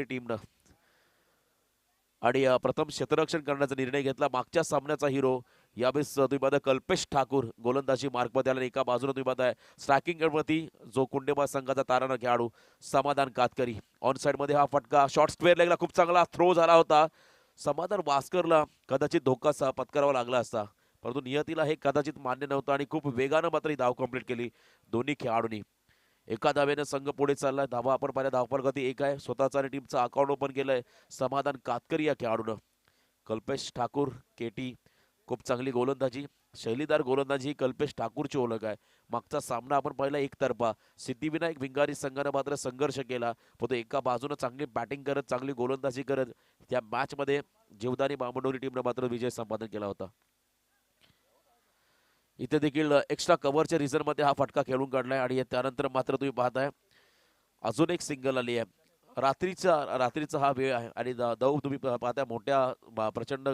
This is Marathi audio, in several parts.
टीमनं आणि प्रथम क्षेत्ररक्षण करण्याचा निर्णय घेतला. मागच्या सामन्याचा हिरो यावेळेस तुम्ही पाहता कल्पेश ठाकूर गोलंदाजी मार्कमध्ये आला. एका बाजूने तुम्ही पाहताय स्ट्रायकिंग वरती जो कुंडेबा संघाचा तारानं खेळाडू समाधान कातकरी ऑन साइड मध्ये हा फटका शॉर्ट स्क्वेअर लेगला खूप चांगला थ्रो झाला होता. समाधान वास्करला कदाचित धोका पत्करावा लागला असता, परंतु नियतीला हे कदाचित मान्य नव्हतं आणि खूप वेगानं मात्र ही धाव कंप्लीट केली दोन्ही खेळाडूंनी. एका धावेने संघ पुढे चाललाय. धावा आपण पाहिल्या धावफल गती एक आहे. स्वतःचा आणि टीमचं अकाउंट ओपन केलंय समाधान कातकरी या खेळाडूनं. कल्पेश ठाकूर केटी खूप चांगली गोलंदाजी, शैलीदार गोलंदाजी ही कल्पेश ठाकूरची ओळख आहे. मागचा सामना आपण पाहिला एकतर्फा सिद्धिविनायक भिंगारी संघानं मात्र संघर्ष केला, पण तो एका बाजूनं चांगली बॅटिंग करत चांगली गोलंदाजी करत त्या मॅचमध्ये जीवदानी बामणडोली टीमनं मात्र विजय संपादन केला होता. इथे देखील एक्स्ट्रा कव्हरच्या रिझनमध्ये हा फटका खेळून काढलाय आणि त्यानंतर मात्र तुम्ही पाहताय अजून एक सिंगल आली आहे. रात्रीचा हा वेळ आहे आणि दव तुम्ही पाहताय मोठ्या प्रचंड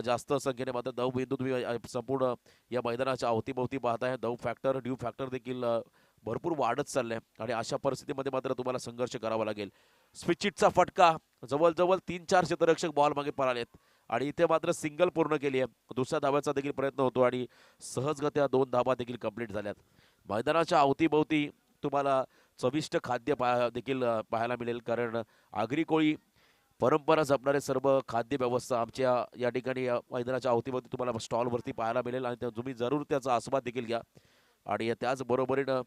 जास्त संख्येने मात्र दव बिंदू तुम्ही संपूर्ण या मैदानाच्या अवतीभोवती पाहताय. दव फॅक्टर ड्यू फॅक्टर देखील भरपूर वाढत चाललाय आणि अशा परिस्थितीमध्ये मात्र तुम्हाला संघर्ष करावा लागेल. स्विचिटचा फटका जवळजवळ 3-4 क्षेत्ररक्षक बॉल मागे पळालेत आणि इथे मात्र सिंगल पूर्ण केली आहे. दुसऱ्या धाव्याचा देखील प्रयत्न होतो आणि सहजगत्या 2 धावा देखील कंप्लीट झाल्यात. मैदानाच्या अवतीभोवती तुम्हाला चविष्ट खाद्य देखील पाहायला मिळेल, कारण आगरी कोळी परंपरा जपणारे सर्व खाद्य व्यवस्था आमच्या या ठिकाणी मैदानाच्या अवतीभोवती तुम्हाला स्टॉलवरती पाहायला मिळेल आणि तुम्ही जरूर त्याचा आस्वाद देखील घ्या. आणि त्याच बरोबरीनं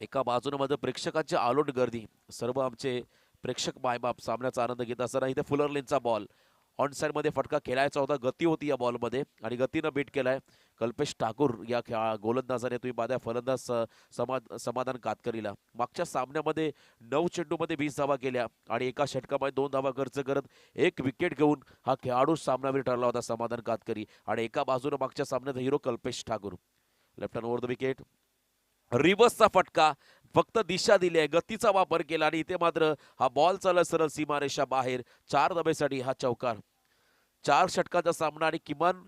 एका बाजूनं मध्ये प्रेक्षकांची आलोट गर्दी, सर्व आमचे प्रेक्षक मायबाप सामन्याचा आनंद घेत असताना इथे फुलरलेनचा बॉल ऑन साइड मध्ये फटका खेळायचा होता. गती होती या बॉलमध्ये आणि गतीनं बीट केलाय कल्पेश ठाकूर या गोलंदाजाने. तुम्ही पाहता फलंदाज समाधान कातकरीला मागच्या सामन्यामध्ये 9 चेंडूमध्ये 20 धावा केल्या आणि एका षटकामध्ये 2 धावा खर्च करत 1 विकेट घेऊन हा खेळाडू सामनावीर ठरला होता समाधान कातकरी. आणि एका बाजूने मागच्या सामन्यात hero Kalpesh Thakur. Left hand over the wicket, रिव्हर्सचा फटका, फक्त दिशा दिली आहे, गतीचा वापर केला आणि इथे मात्र हा बॉल चालला सरळ सीमारेषा बाहेर. 4 धाब्यासाठी हा चौकार. 4 षटकाचा सामना आणि किमान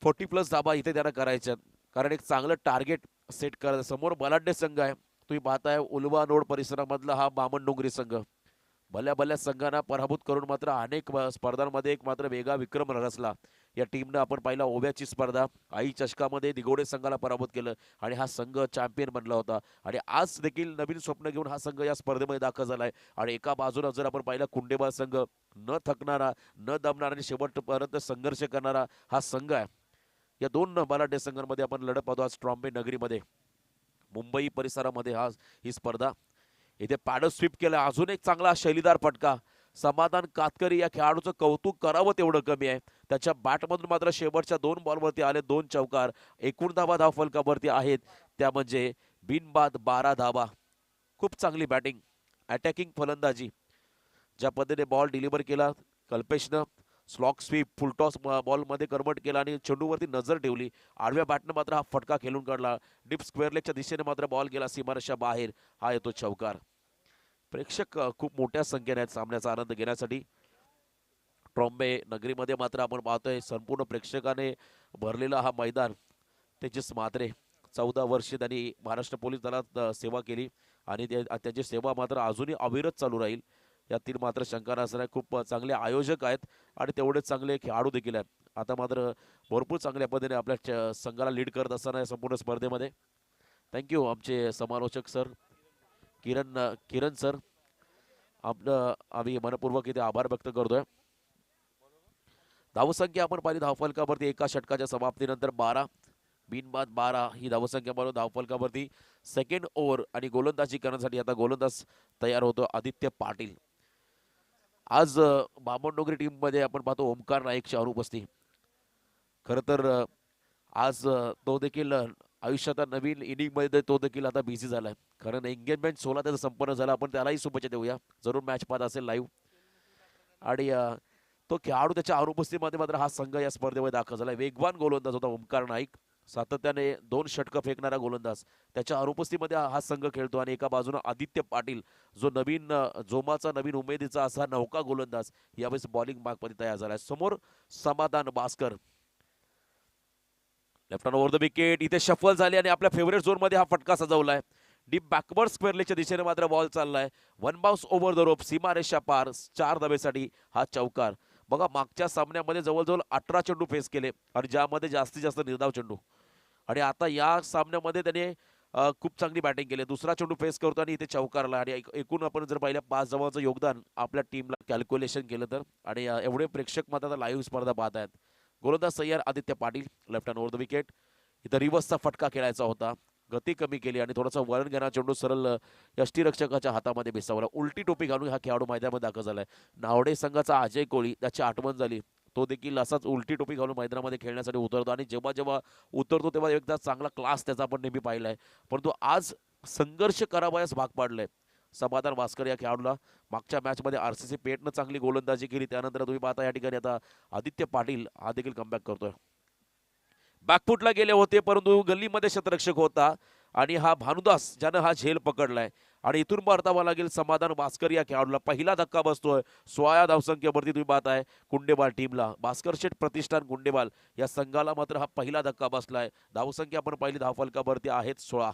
40+ धाबा इथे त्यांना करायच्या, कारण एक चांगलं टार्गेट सेट करायचं. समोर बलाढ्य संघ आहे, तुम्ही पाहताय उलवा नोड परिसरामधला हा बामणडोंगरी संघ. भल्या संघांना पराभूत करून मात्र अनेक स्पर्धांमध्ये एक मात्र वेगळा विक्रम रचला या टीमनं. आपण पाहिला ओव्याची स्पर्धा आई चषकामध्ये दिगोडे संघाला पराभूत केलं आणि हा संघ चॅम्पियन बनला होता. आणि आज देखील नवीन स्वप्न घेऊन हा संघ या स्पर्धेमध्ये दाखल झालाय. आणि एका बाजूला जर आपण पाहिला कुंडेबा संघ न थकणारा न दमणारा आणि शेवटपर्यंत संघर्ष करणारा हा संघ आहे. या 2 बलाढ्य संघांमध्ये आपण लढत पाहतो आज ट्रॉम्बे नगरीमध्ये, मुंबई परिसरामध्ये ही स्पर्धा. इथे पॅडल स्वीप केला, अजून एक चांगला शैलीदार फटका. समाधान कातकरी या खेळाडूचं कौतुक करावं तेवढं कमी आहे. त्याच्या बॅटमधून मात्र शेवटच्या 2 बॉलवरती आले 2 चौकार. 19 धावा धावफलकावरती आहेत, त्या म्हणजे बिनबाद 12 धावा. खूप चांगली बॅटिंग, अटॅकिंग फलंदाजी. ज्या पद्धतीने बॉल डिलिव्हर केला कल्पेशनं, स्लॉक स्वीप फुलटॉस बॉलमध्ये कन्वर्ट केला आणि चेंडूवरती नजर ठेवली. आडव्या बॅटनं मात्र हा फटका खेळून काढला. डीप स्क्वेअर लेगच्या दिशेने मात्र बॉल गेला सीमारेषा बाहेर. हा येतो चौकार. प्रेक्षक खूप मोठ्या संख्येने आहेत सामन्याचा आनंद घेण्यासाठी. ट्रॉम्बे नगरीमध्ये मात्र आपण पाहतोय संपूर्ण प्रेक्षकाने भरलेला हा मैदान. तेजस म्हात्रे 14 वर्षे त्यांनी महाराष्ट्र पोलीस दलात सेवा केली आणि त्याची सेवा मात्र अजूनही अविरत चालू राहील यातील मात्र शंका नसणार. खूप चांगले आयोजक आहेत आणि तेवढेच चांगले खेळाडू देखील आहेत. आता मात्र भरपूर चांगल्या पद्धतीने आपल्या संघाला लीड करत असताना या संपूर्ण स्पर्धेमध्ये. थँक्यू आमचे समालोचक सर, किरण सर, आपलं आम्ही मनपूर्वक इथे आभार व्यक्त करतोय. धावसंख्या आपण पाहिली धावफलकावरती एका षटकाच्या समाप्तीनंतर 12 बिनबाद 12 ही धावसंख्या बनवून धावफलकावरती. सेकंड ओव्हर आणि गोलंदाजी करण्यासाठी आता गोलंदाज तयार होतो आदित्य पाटील. आज बामणडोंगरी टीम मध्ये आपण पाहतो ओमकार नाईकची अनुपस्थिती. खरं तर आज तो देखील आयुष्यात नवीन इनिंग मध्ये तो देखील आता बिझी झालाय, कारण एंगेजमेंट 16 त्याचा संपन्न झाला. आपण त्यालाही शुभेच्छा देऊया, जरूर मॅच पाहत असेल लाईव्ह. आणि तो खेळाडू त्याच्या अनुपस्थितीमध्ये मात्र हा संघ या स्पर्धेमध्ये दाखल झाला. वेगवान गोलंदाज होता ओमकार नाईक, सातत्याने 2 षटकं फेकणारा गोलंदाज. त्याच्या अनुपस्थितीमध्ये हा संघ खेळतो आणि एका बाजूने आदित्य पाटील जो नवीन जोमाचा नवीन उमेदीचा असा नौका गोलंदाज यावेळेस बॉलिंग मार्कमध्ये तयार झाला. समोर समाधान Bhaskar, left hand over the wicket. इथे शफल झाली आणि आपल्या फेवरेट झोन मध्ये हा फटका सजवलाय. डीप बॅकवर्ड स्क्वेअरलेच्या दिशेने मात्र बॉल चाललाय. One bounce over the rope, सीमारेषा पार, 4 धावेसाठी हा चौकार. बघा मागच्या सामन्यामध्ये जवळजवळ 18 चेंडू फेस केले आणि ज्यामध्ये जास्तीत जास्त निर्धाव चेंडू, आणि आता या सामन्यामध्ये त्याने खूप चांगली बॅटिंग केली. दुसरा चेंडू फेस करतो आणि इथे चौकारला, आणि एकूण आपण जर पाहिलं 5 जवळचं योगदान आपल्या टीमला कॅल्क्युलेशन केलं तर. आणि एवढे प्रेक्षक मात्र लाईव्ह स्पर्धा पाहत आहेत. गोलंदाज सय्यार Aditya Patil, left hand over the wicket. इथं रिव्हर्सचा फटका खेळायचा होता, गती कमी केली आणि थोडासा वळण घेणारा चेंडू सरळ यष्टीरक्षकाच्या हातामध्ये बिसावला. उलटी टोपी घालून हा खेळाडू मैदानामध्ये दाखल झालाय. नावडे संघाचा अजय कोळी, त्याची आठवण झाली. तो देखील असाच उलटी टोपी घालून मैदानामध्ये खेळण्यासाठी उतरतो आणि जेव्हा जेव्हा उतरतो तेव्हा एकदा चांगला क्लास त्याचा आपण नेहमी पाहिलाय. परंतु आज संघर्ष करावयास भाग पाडलाय समाधान भास्कर या खेळाडूला. मागच्या मॅचमध्ये आरसीसी पेटनं चांगली गोलंदाजी केली. त्यानंतर तुम्ही पाहता या ठिकाणी आता आदित्य पाटील हा देखील कमबॅक करतोय. बॅकफुटला गेले होते परंतु गल्लीमध्ये शतरक्षक होता आणि हा भानुदास ज्यानं हा झेल पकडलाय. आणि इथून परतावा लागेल समाधान भास्कर या खेळाडूला. पहिला धक्का बसतोय 16 धावसंख्येवरती तुम्ही पाहताय कुंडेबाल टीमला. भास्कर शेठ प्रतिष्ठान कुंडेबाल या संघाला मात्र हा पहिला धक्का बसलाय. धावसंख्या आपण पहिली धावफलकावरती आहेत 16.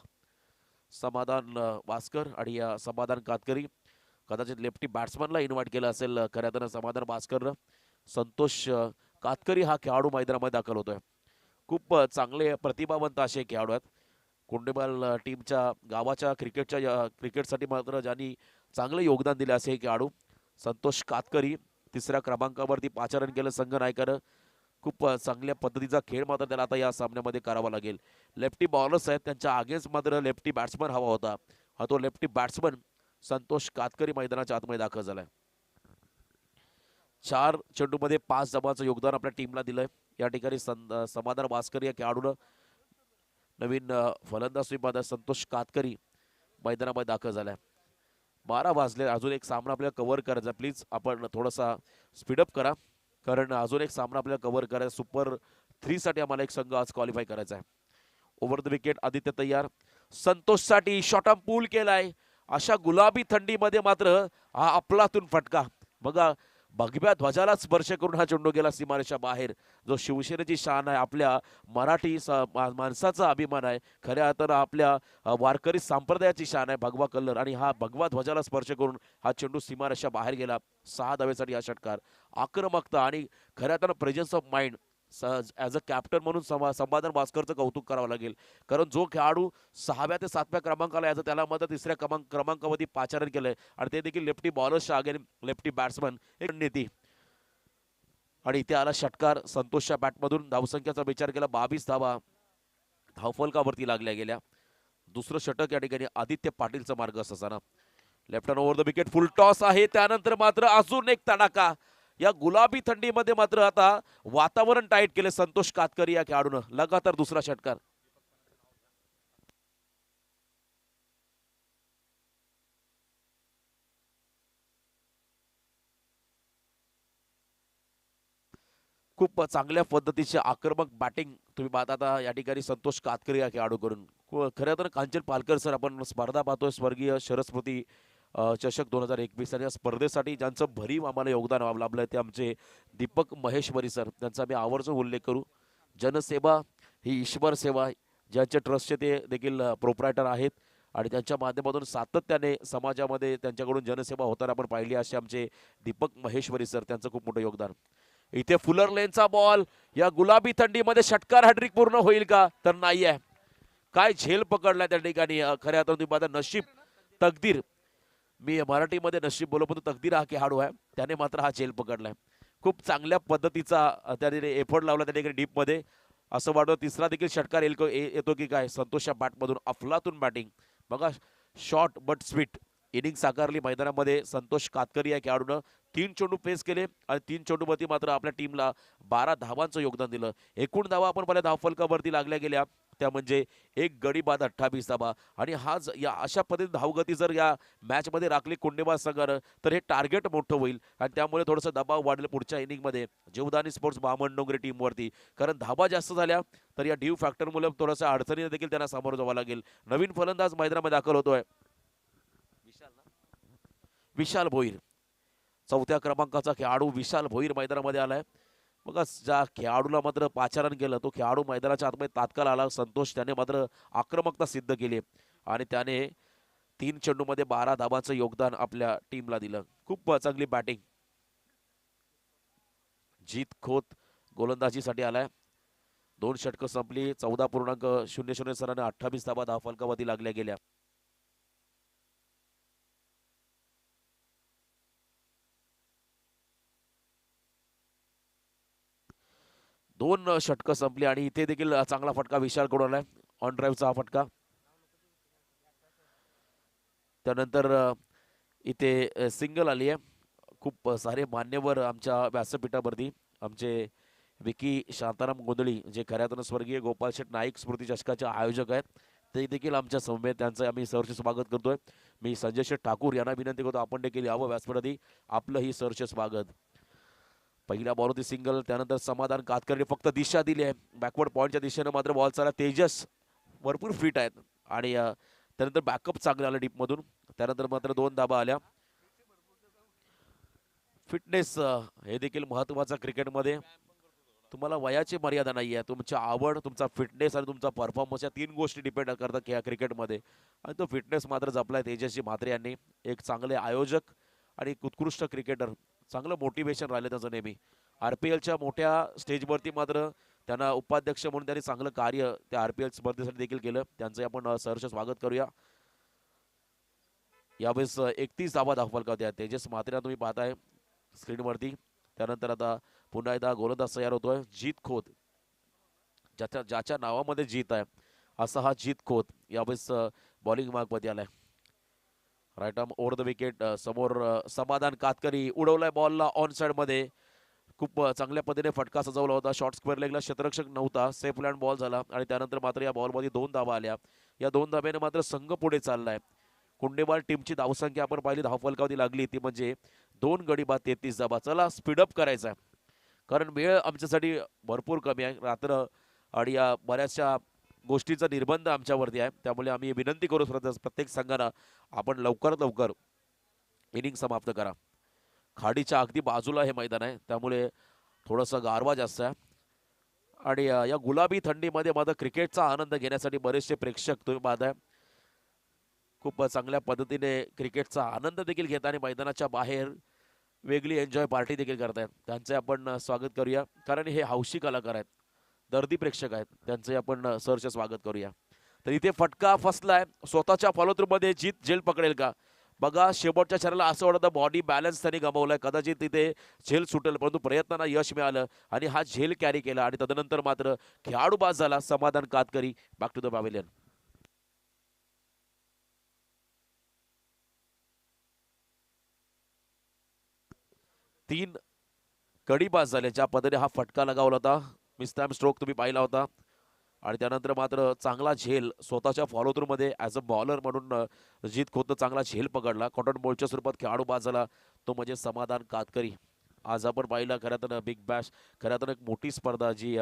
समाधान भास्कर आणि समाधान कातकरी, कदाचित लेफ्टी बॅट्समनला इन्व्हाइट केलं असेल खऱ्या अर्थानं समाधान भास्करनं. संतोष कातकरी हा खेळाडू मैदानामध्ये दाखल होतोय. खूप चांगले प्रतिभावंत असे खेळाडू आहेत. कुंडेबाल टीमच्या गावाच्या क्रिकेटसाठी मात्र ज्यांनी चांगले योगदान दिले असे खेळाडू संतोष कातकरी. तिसऱ्या क्रमांकावरती पाचारण केलं संघ नायकानं. खूप चांगल्या पद्धतीचा खेळ मात्र त्याला आता या सामन्यामध्ये करावा लागेल. लेफ्टी बॉलर्स आहेत, त्यांच्या अगेन्स्ट मात्र लेफ्टी बॅट्समन हवा होता. हा तो लेफ्टी बॅट्समन संतोष कातकरी मैदानाच्या आतमध्ये दाखल झालाय. 4 चेंडूमध्ये 5 जमाचं योगदान आपल्या टीमला दिलंय. या ठिकाणी समाधान भास्कर या खेळाडूनं नवीन फलंदाज संतोष कातकरी मैदानामध्ये दाखल झालाय. 12 वाजले, अजून एक सामना आपल्याला कव्हर करायचा. प्लीज आपण थोडासा स्पीडअप करा, कारण अजून एक सामना आपल्याला कव्हर करायचा. सुपर 3 साठी आम्हाला एक संघ आज क्वालिफाय करायचा आहे. ओव्हर द विकेट आदित्य तयार. संतोषसाठी शॉर्ट आर्म पूल केलाय. अशा गुलाबी थंडीमध्ये मात्र हा अफलातून फटका. बघा भगव्या ध्वजाला स्पर्श करून हा चेंडू गेला सीमारेषा बाहेर. जो शिवसेनेची शान आहे, आपल्या मराठी माणसाचा अभिमान आहे, खऱ्या अर्थानं आपल्या वारकरी संप्रदायाची शान आहे भगवा कलर, आणि हा भगवा ध्वजाला स्पर्श करून हा चेंडू सीमारेषा बाहेर गेला. 6 धावेसाठी हा षटकार. आक्रमकता आणि खऱ्या अर्थानं presence of mind as a captain म्हणून समाधान भास्करचं कौतुक करावं लागेल. कारण जो खेळाडू 6व्या ते 7व्या क्रमांकाला यायचं त्याला मात्र 3ऱ्या क्रमांकावरती पाचारण केलंय, आणि ते देखील लेफ्टी बॉलर्सच्या अगेन लेफ्टी बॅट्समन एक नेती. आणि इथे आला षटकार संतोषच्या बॅटमधून. धावसंख्येचा विचार केला 22 धावा धावफलकावरती लागल्या गेल्या. दुसरं षटक या ठिकाणी आदित्य पाटीलचा मार्ग असताना. Left hand over the wicket, full toss आहे. त्यानंतर मात्र अजून एक तडाखा. या गुलाबी थंडीमध्ये मात्र आता वातावरण टाईट केले संतोष कातकरी या खेळाडूनं. लगातार दुसरा षटकार. खूप चांगल्या पद्धतीचे आक्रमक बॅटिंग तुम्ही पाहता आता या ठिकाणी संतोष कातकरी या खेळाडूकडून. खरं तर कांचन पालकर सर आपण स्पर्धा पाहतोय स्वर्गीय सरस्वती चषक 2021, आणि या स्पर्धेसाठी ज्यांचं भरीव आम्हाला योगदान लाभलं ते आमचे दीपक महेश्वरी सर. त्यांचा आम्ही आवर्जून उल्लेख करू. जनसेवा ही ईश्वर सेवा, ज्यांच्या ट्रस्टचे ते देखील प्रोप्रायटर आहेत आणि त्यांच्या माध्यमातून सातत्याने समाजामध्ये त्यांच्याकडून जनसेवा होताना आपण पाहिली. असे आमचे दीपक महेश्वरी सर, त्यांचं खूप मोठं योगदान. इथे फुलर लेनचा बॉल. या गुलाबी थंडीमध्ये षटकार हॅट्रिक पूर्ण होईल का? तर नाही आहे. काय झेल पकडलाय त्या ठिकाणी. खऱ्या अर्थानं तुम्ही पाहता नशीब, तकदीर, मी मराठीमध्ये नशीब बोलतो पण तकदीर हा खेळाडू आहे, त्याने मात्र हा झेल पकडलाय. खूप चांगल्या पद्धतीचा त्याने एफर्ट लावला त्या ठिकाणी डीपमध्ये. असं वाटतं तिसरा देखील षटकार येतो की काय संतोषच्या बॅटमधून. अफलातून बॅटिंग बघा, शॉर्ट बट स्वीट इनिंग साकारली मैदानामध्ये संतोष कातकरी या खेळाडूनं. 3 चेंडू फेस केले आणि 3 चेंडूवरती मात्र आपल्या टीमला 12 धावांचं योगदान दिलं. एकूण धावा आपण पहिल्या धावफलकावरती लागल्या गेल्या त्या म्हणजे एक गडी बाद 28 धावा. आणि हाच या अशा पद्धतीने धावगती जर या मॅचमध्ये राखली कुंडेबाज संघानं तर हे टार्गेट मोठं होईल आणि त्यामुळे थोडंसं दबाव वाढेल पुढच्या इनिंगमध्ये जीवदानी स्पोर्ट्स बामणडोंगरी टीमवरती. कारण धावा जास्त झाल्या तर या ड्यू फॅक्टरमुळे थोडंसं अडचणीने देखील त्यांना सामोरं जावं लागेल. नवीन फलंदाज मैदानामध्ये दाखल होतोय विशाल भोईर. 4थ्या क्रमांकाचा खेळाडू विशाल भोईर मैदानामध्ये आलाय. बघा ज्या खेळाडूला मात्र पाचारण केलं तो खेळाडू मैदानाच्या आतमध्ये तात्काळ आला. संतोष त्याने मात्र आक्रमकता सिद्ध केली आणि त्याने 3 चेंडूमध्ये 12 धाबांचं योगदान आपल्या टीमला दिलं. खूप चांगली बॅटिंग. जीत खोत गोलंदाजीसाठी आलाय. 2 षटकं संपली. 14.00 सरांना 28 धाबा धावफलकावरती लागल्या गेल्या. 2 षटकं संपली आणि इथे देखील चांगला फटका विशाल कडून आलाय. ऑन ड्राईव्हचा हा फटका. त्यानंतर इथे सिंगल आली आहे. खूप सारे मान्यवर आमच्या व्यासपीठावरती आमचे विकी शांताराम गोंधळी जे खऱ्या अर्थानं स्वर्गीय गोपाल शेठ नाईक स्मृती चषकाचे आयोजक आहेत, ते देखील आमच्या समवेत त्यांचं आम्ही सहर्ष स्वागत करतोय. मी संजय शेठ ठाकूर यांना विनंती करतो आपण देखील यावं व्यासपीठावरती. आपलंही सहर्ष स्वागत. पहिल्या बॉलवरती सिंगल. त्यानंतर समाधान कातकरने फक्त दिशा दिली आहे. बॅकवर्ड पॉईंटच्या दिशेनं मात्र बॉल चालला. तेजस भरपूर फिट आहेत आणि त्यानंतर बॅकअप चांगलं आलं डीपमधून. त्यानंतर मात्र 2 धाबा आल्या. फिटनेस हे देखील महत्त्वाचं क्रिकेटमध्ये. तुम्हाला वयाची मर्यादा नाही आहे. तुमची आवड, तुमचा फिटनेस आणि तुमचा परफॉर्मन्स या 3 गोष्टी डिपेंड करतात या क्रिकेटमध्ये. आणि तो फिटनेस मात्र जपलाय तेजस्वी म्हात्रे यांनी. एक चांगले आयोजक आणि एक उत्कृष्ट क्रिकेटर. चांगलं मोटिवेशन राहिलं त्याचं नेहमी. RPLच्या मोठ्या स्टेजवरती मात्र त्यांना उपाध्यक्ष म्हणून त्यांनी चांगलं कार्य त्या RPL स्पर्धेसाठी देखील केलं. त्यांचं आपण सहर्ष स्वागत करूया. यावेळेस 31 धावा धावफलकावरती आहेत. तेजस म्हात्रे तुम्ही पाहताय स्क्रीनवरती. त्यानंतर आता पुन्हा एकदा गोलंदाज तयार होतोय. जीत खोत, ज्याच्या नावामध्ये जीत आहे असा हा जीत खोत यावेळेस बॉलिंग मार्कमध्ये आलाय. Right arm over the wicket. समोर समाधान कातकरी उडवलाय बॉलला ऑन साइड मध्ये. खूप चांगल्या पद्धतीने फटका सजवला होता. शॉर्ट स्क्वेअर लेगला क्षेत्ररक्षक नव्हता. सेफ लँड बॉल झाला आणि त्यानंतर मात्र या बॉलमध्ये 2 धावा आल्या. या 2 धाब्याने मात्र संघ पुढे चाललाय. कुंडेवाल टीमची धावसंख्या आपण पाहिली धावफलकावरती लागली ती म्हणजे 2 गडी बाद 33 धाबा. चला स्पीडअप करायचा आहे कारण वेळ आमच्यासाठी भरपूर कमी आहे. रात्र आणि या बऱ्याचशा गोष्टीचा निर्बंध आमच्यावरती आहे. त्यामुळे आम्ही विनंती करू प्रत्येक संघाला आपण लवकरात लवकर इनिंग समाप्त करा. खाडीच्या अगदी बाजूला हे मैदान आहे त्यामुळे थोडंसं गारवा जास्त आहे आणि या गुलाबी थंडीमध्ये मात्र क्रिकेटचा आनंद घेण्यासाठी बरेचसे प्रेक्षक तुम्ही पाहताय खूप चांगल्या पद्धतीने क्रिकेटचा आनंद देखील घेत आणि मैदानाच्या बाहेर वेगळी एन्जॉय पार्टी देखील करतायत. त्यांचे आपण स्वागत करूया कारण हे हौशी कलाकार आहेत, दर्दी प्रेक्षक आहेत. त्यांचे आपण सहर्ष स्वागत करूया. तर इथे फटका फसलाय. स्वतःच्या फॉलोथ्रूमध्ये जीत झेल पकडेल का बघा. शेवटच्या क्षणाला असं वाटतं बॉडी बॅलन्स त्यांनी गमावलाय. कदाचित तिथे झेल सुटेल परंतु प्रयत्नांना यश मिळालं आणि हा झेल कॅरी केला आणि तदनंतर मात्र खेळाडू बाद झाला. Samadhan Katkari back to the pavilion. तीन कडी बाद झाले. ज्या पद्धतीने हा फटका लगावला होता मिसटाइम स्ट्रोक तुम्ही पाहिला होता आणि त्यानंतर मात्र चांगला झेल स्वतःच्या फॉलोथ्रूमध्ये ॲज अ बॉलर म्हणून जीत खोतनं चांगला झेल पकडला. कॉटन बॉलच्या स्वरूपात खेळाडू बाद झाला तो म्हणजे समाधान कातकरी. आज आपण पाहिला खऱ्या अर्थानं बिग बॅश, खऱ्या अर्थानं एक मोठी स्पर्धा जी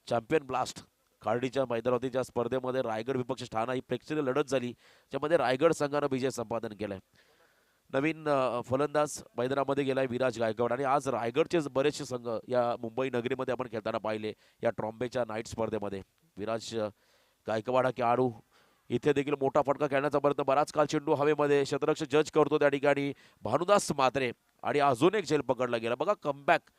चॅम्पियन ब्लास्ट खार्डीच्या मैदानावरती ज्या स्पर्धेमध्ये रायगड विपक्ष ठाणा ही प्रेक्षणीय लढत झाली ज्यामध्ये रायगड संघानं विजय संपादन केलाय. नवीन फलंदाज मैदानामध्ये गेलाय विराज गायकवाड आणि आज रायगडचे बरेचसे संघ या मुंबई नगरीमध्ये आपण खेळताना पाहिले या ट्रॉम्बेच्या नाईट स्पर्धेमध्ये. विराज गायकवाड हा खेळाडू इथे देखील मोठा फटका खेळण्याचा प्रयत्न, बराच काल चेंडू हवेमध्ये क्षेत्ररक्षक जज करतो त्या ठिकाणी भानुदास म्हात्रे आणि अजून एक झेल पकडला गेला. बघा कमबॅक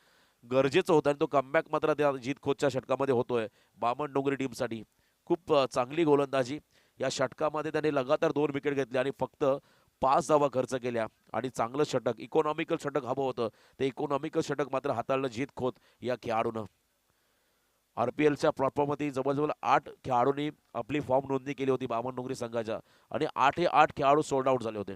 गरजेचं होतं आणि तो कमबॅक मात्र त्या जीत खोतच्या षटकामध्ये होतोय बामण डोंगरी टीमसाठी. खूप चांगली गोलंदाजी या षटकामध्ये त्यांनी लगातार 2 विकेट घेतले आणि फक्त 5 धावा खर्च केल्या आणि चांगलं षटक इकॉनॉमिकल षटक हवं होतं ते इकॉनॉमिकल षटक मात्र हाताळलं जीत खोत या खेळाडूनं. RPLच्या प्लॅटफॉर्मवरती जवळजवळ 8 खेळाडूंनी आपली फॉर्म नोंदणी केली होती बामण डोंगरी संघाच्या आणि 8 खेळाडू सोल्ड आउट झाले होते.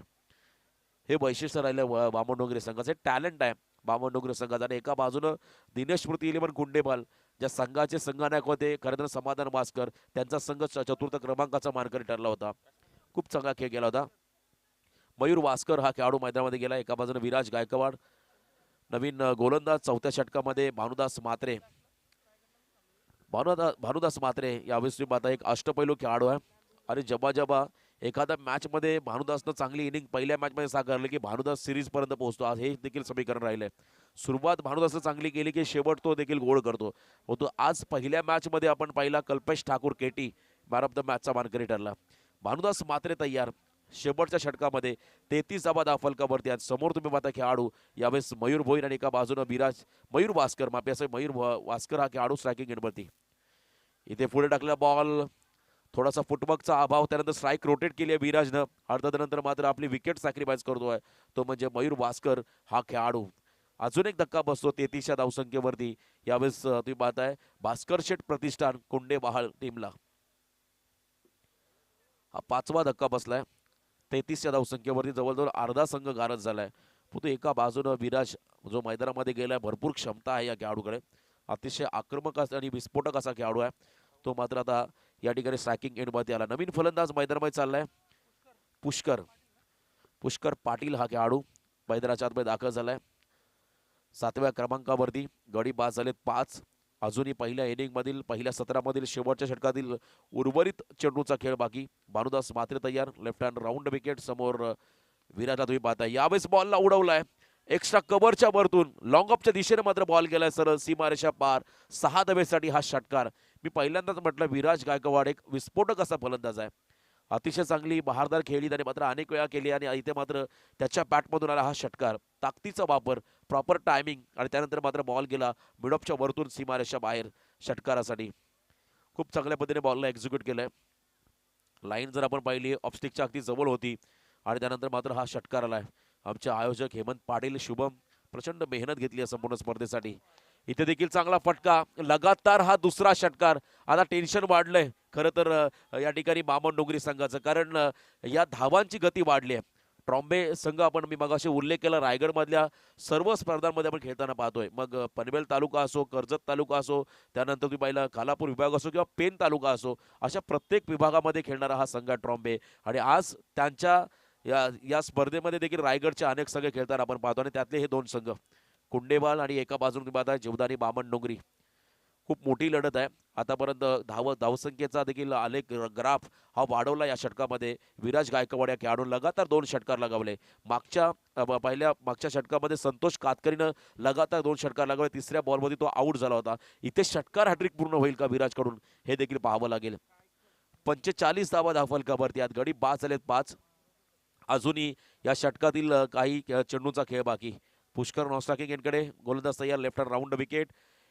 हे वैशिष्ट्य राहिलं बामण डोंगरी संघाचे. टॅलेंट आहे बामण डोंगरी संघाचा आणि एका बाजूनं दिनेश स्मृती इलेव्हन कुंडेपाल ज्या संघाचे संघनायक होते खरं तर समाधान भास्कर त्यांचा संघ 4th क्रमांकाचा मानकरी ठरला होता. खूप चांगला खेळ केला होता. मयूर वास्कर हा खेळाडू मैदानामध्ये गेला. एका बाजूने विराज गायकवाड, नवीन गोलंदाज 4थ्या षटकामध्ये भानुदास म्हात्रे. भानुदास म्हात्रे यावेळेस तुम्ही पाहता एक अष्टपैलू खेळाडू आहे आणि जेव्हा एखाद्या मॅचमध्ये भानुदासनं चांगली इनिंग पहिल्या मॅचमध्ये साकारली की भानुदास सिरीजपर्यंत पोहोचतो. आज हे देखील समीकरण राहिलंय. सुरुवात भानुदासनं चांगली केली की शेवट तो देखील गोल करतो होतो. आज पहिल्या मॅचमध्ये आपण पाहिला Kalpesh Thakur KT man of the मॅचचा मानकरी ठरला. भानुदास म्हात्रे तयार. शेवटच्या षटकामध्ये 33 धावा धाव फलकावरती आहेत. समोर तुम्ही पाहता खेळाडू यावेळेस मयूर भोईर आणि एका बाजूनं मयूर भास्कर माफी असेल भास्कर हा खेळाडू स्ट्रायकिंग एंडवरती. इथे पुढे टाकलेला बॉल थोडासा फुटवर्कचा अभाव, त्यानंतर स्ट्राईक रोटेट केली आहे विराजनं. अर्थानंतर मात्र आपली विकेट सॅक्रिफाईस करतोय तो म्हणजे मयूर भास्कर हा खेळाडू. अजून एक धक्का बसतो 33 धावसंख्येवरती. यावेळेस तुम्ही पाहताय भास्कर शेठ प्रतिष्ठान कोंडे बहाळ टीमला हा 5वा धक्का बसलाय. 33 धावसंख्येवरती जवळजवळ अर्धा संघ गारद झालाय. परंतु एका बाजूनं विराज जो मैदानामध्ये गेलाय, भरपूर क्षमता आहे या खेळाडूकडे, अतिशय आक्रमक आणि विस्फोटक असा खेळाडू आहे तो. मात्र आता या ठिकाणी स्ट्रायकिंग एंडमध्ये आला. नवीन फलंदाज मैदानामध्ये चाललाय पुष्कर पाटील हा खेळाडू मैदानाच्या आतमध्ये दाखल झालाय. 7व्या क्रमांकावरती गडी बाद झालेत 5. अजूनही पहिल्या इनिंगमधील पहिल्या सत्रामधील शेवटच्या षटकातील उर्वरित चेंडूचा खेळ बाकी. भानुदास मात्रे तयार, लेफ्ट हँड राऊंड विकेट. समोर विराटला तुम्ही पाहताय यावेळेस बॉलला उडवलाय एक्स्ट्रा कव्हरच्या वरतून, लॉंग ऑफच्या दिशेने मात्र बॉल गेलाय सरळ सीमारेषा पार. 6 धावेसाठी हा षटकार. मी पहिल्यांदाच म्हटलं विराज गायकवाड एक विस्फोटक असा फलंदाज आहे. अतिशय चांगली बहारदार खेळली त्याने मात्र अनेक वेळा केली आणि इथे मात्र त्याच्या बॅटमधून आला हा षटकार. ताकदीचा वापर, प्रॉपर टायमिंग आणि त्यानंतर मात्र बॉल गेला मिडऑफच्या वरतून सीमारेषा बाहेर षटकारासाठी. खूप चांगल्या पद्धतीने बॉलला एक्झिक्यूट केलंय. लाईन जर आपण पाहिली ऑफस्टिकच्या अगदी जवळ होती आणि त्यानंतर मात्र हा षटकार आलाय. आमचे आयोजक हेमंत पाटील शुभम प्रचंड मेहनत घेतली आहे संपूर्ण स्पर्धेसाठी. इथे देखील चांगला फटका, लगातार हा दुसरा षटकार. आता टेन्शन वाढलंय खरं तर या ठिकाणी मामन डोंगरी संघाचं, कारण या धावांची गती वाढली आहे. ट्रॉम्बे संघ आपण मी मगाशी उल्लेख केला रायगडमधल्या सर्व स्पर्धांमध्ये आपण खेळताना पाहतोय. मग पनवेल तालुका असो, कर्जत तालुका असो, त्यानंतर तुम्ही पाहिलं खालापूर विभाग असो किंवा पेन तालुका असो, अशा प्रत्येक विभागामध्ये खेळणारा हा संघ ट्रॉम्बे. आणि आज त्यांच्या या स्पर्धेमध्ये देखील रायगडचे अनेक संघ खेळताना आपण पाहतो आणि त्यातले हे 2 संघ कुंडेबाल आणि एका बाजूने तुम्ही पाहताय जीवदानी बामण डोंगरी. खूप मोठी लढत आहे. आतापर्यंत धावसंख्येचा देखील आलेख ग्राफ हा वाढवला या षटकामध्ये. विराज गायकवाड या खेळाडून लगातार 2 षटकार लगावले. मागच्या षटकामध्ये संतोष कातकरीनं लगातार 2 षटकार लगावले. 3ऱ्या बॉलमध्ये तो आऊट झाला होता. इथे षटकार हॅट्रिक पूर्ण होईल का विराजकडून हे देखील पाहावं लागेल. 45 धावा धावफलकावरती आहेत. गडी बाद झालेत 5. अजूनही या षटकातील काही चेंडूचा खेळ बाकी. पुष्कर नॉस्ट्राकिंग यांकडे गोलंदाज तयार, लेफ्ट हँड राऊंड विकेट.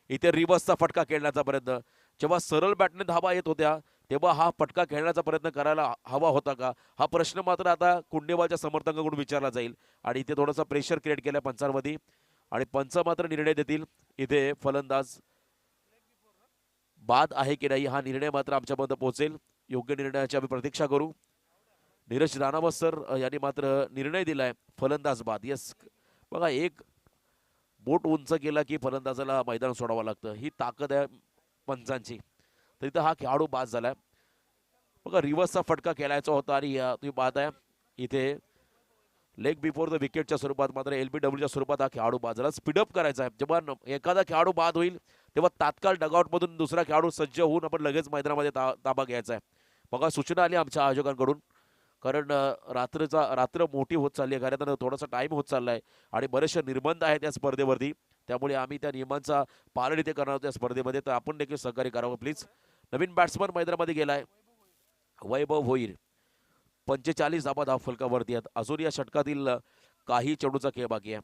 इथे रिव्हर्सचा फटका खेळण्याचा प्रयत्न. जेव्हा सरळ बॅटने धावा येत होत्या तेव्हा हा फटका खेळण्याचा प्रयत्न करायला हवा होता का, हा प्रश्न मात्र आता कुंडेबालच्या समर्थकांकडून विचारला जाईल. आणि इथे थोडासा प्रेशर क्रिएट केला पंचांमध्ये आणि पंच मात्र निर्णय देतील. इथे फलंदाज बाद आहे की नाही हा निर्णय मात्र आमच्यापर्यंत पोहोचेल. योग्य निर्णयाची आम्ही प्रतीक्षा करू. नीरज राणावत सर यांनी मात्र निर्णय दिलाय फलंदाज बाद. येस, बघा एक बोट उंच केला की फलंदाजाला मैदान सोडावं लागतं, ही ताकद आहे पंचांची. तर इथं हा खेळाडू बाद झालाय. बघा रिव्हर्सचा फटका खेळायचा होता आणि तुम्ही पाहताय इथे लेग बिफोर द विकेटच्या स्वरूपात मात्र LBWच्या स्वरूपात हा खेळाडू बाद झाला. स्पीडअप करायचा आहे. जेव्हा एखादा खेळाडू बाद होईल तेव्हा तात्काळ डगआउटमधून दुसरा खेळाडू सज्ज होऊन आपण लगेच मैदानामध्ये ताबा घ्यायचा आहे. बघा सूचना आली आमच्या आयोजकांकडून, कारण रात्र मोठी होत चालली आहे, घरात थोडासा टाइम होत चाललाय आणि बरेचसे निर्बंध आहेत या स्पर्धेवरती. त्यामुळे आम्ही त्या नियमांचा पालन इथे करणार आहोत या स्पर्धेमध्ये, तर आपण देखील सहकार्य करावं प्लीज. नवीन बॅट्समन मैदानामध्ये गेलाय वैभव भोईर. 45 धावा धावफलकावरती आहेत. अजून या षटकातील काही चेंडूचा खेळ बाकी आहे.